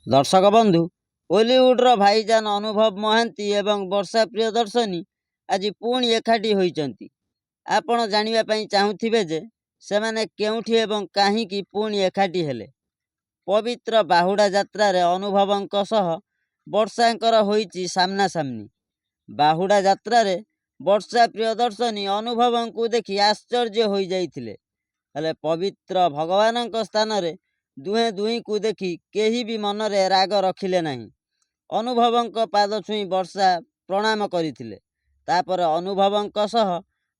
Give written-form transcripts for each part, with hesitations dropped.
दर्शक बंधु ओलीउड्र भाईजान अनुभव महांती एवं वर्षा प्रियदर्शनी आज पुणी एकाठी होइचंती। आपण जानिबा पई चाहुथिबे जे सेमाने केउठी एवं काहींकी पुणी एकाठी हेले। पवित्र बाहुडा यात्रा रे अनुभवंक सह वर्षांकर होइची सामना सामनी। बाहुडा यात्रा रे वर्षा प्रियदर्शनी अनुभवंकु देखि आश्चर्य होई जाइथिले। हेले पवित्र भगवानंक स्थान रे दुहे दुही को देखि केही भी मनरे राग रखिले नहीं। अनुभवंक पाद छुई वर्षा प्रणाम करिथिले। तापर अनुभवंक सह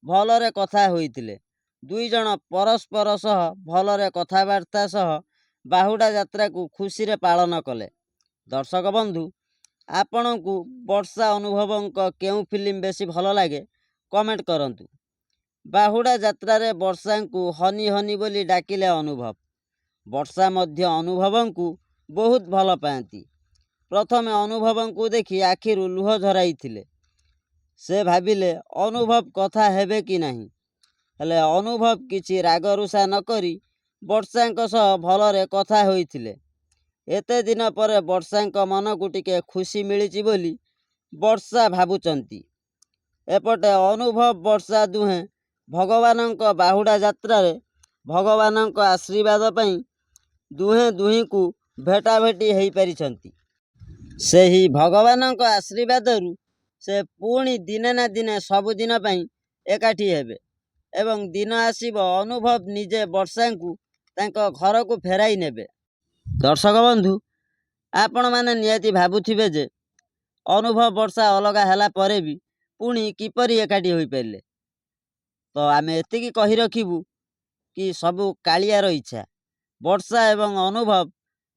भलरे कथा होइथिले। दुई जण परस्पर सह भलरे कथावार्ता सह बाहुडा यात्रा को खुशी रे पालन कले। दर्शक बंधु आपणकु वर्षा अनुभवंक केउ फिल्म बेसी भल लागे कमेंट करंतु। बाहुडा यात्रा रे वर्षा को हनी हनी बोली डाकिले अनुभव। वर्षा मध्य अनुभवंकु बहुत भल पाती। प्रथमे अनुभवंकु देखि आखिरु लुह झराइथिले। से भाविले अनुभव कथा हेबे कि नहीं। हेले अनुभव किछि रागरुषा न करी वर्षांक सह भलरे कथा होइथिले। एते दिन पर वर्षांक मन को टिके खुशी मिलिछि बोली वर्षा भाबुचंती। एपटे अनुभव वर्षा दुहे भगवानंक बाहुडा यात्रा रे भगवानंक आशीर्वाद पई दुहे दुही को भेटा भेटी हेई परिछंती। सेही भगवानंक आशीर्वादरु से पुणी दिने ना दिने सब दिन पई एकाठी हेबे एवं दिन आसीब अनुभव निजे वर्षांकु तांको घर को फेराई नेबे। दर्शक बंधु आपण माने नियति भाबुथिबे जे अनुभव वर्षा अलगा हैला परे भी पुणी किपरि एकाठी होई पाइले। तो आमे एतिकी कहि रखिबु कि सबु कालियार इच्छा। वर्षा एवं अनुभव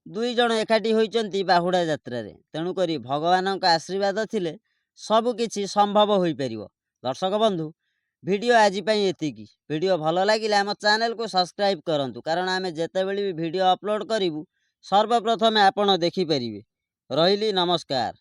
दुई जण एकाठी होइचंती बाहुडा यात्रा रे। तेणु करी भगवानंक आशीर्वाद थिले सबु किछि संभव होई परिबो। दर्शक बंधु वीडियो आज पई एतिकी। वीडियो भल लागिले आम चैनल को सब्सक्राइब करंतु, कारण आमे जेतेबेले भी वीडियो अपलोड करिवु सर्वप्रथमे आपण देखि परिबे। रहिली नमस्कार।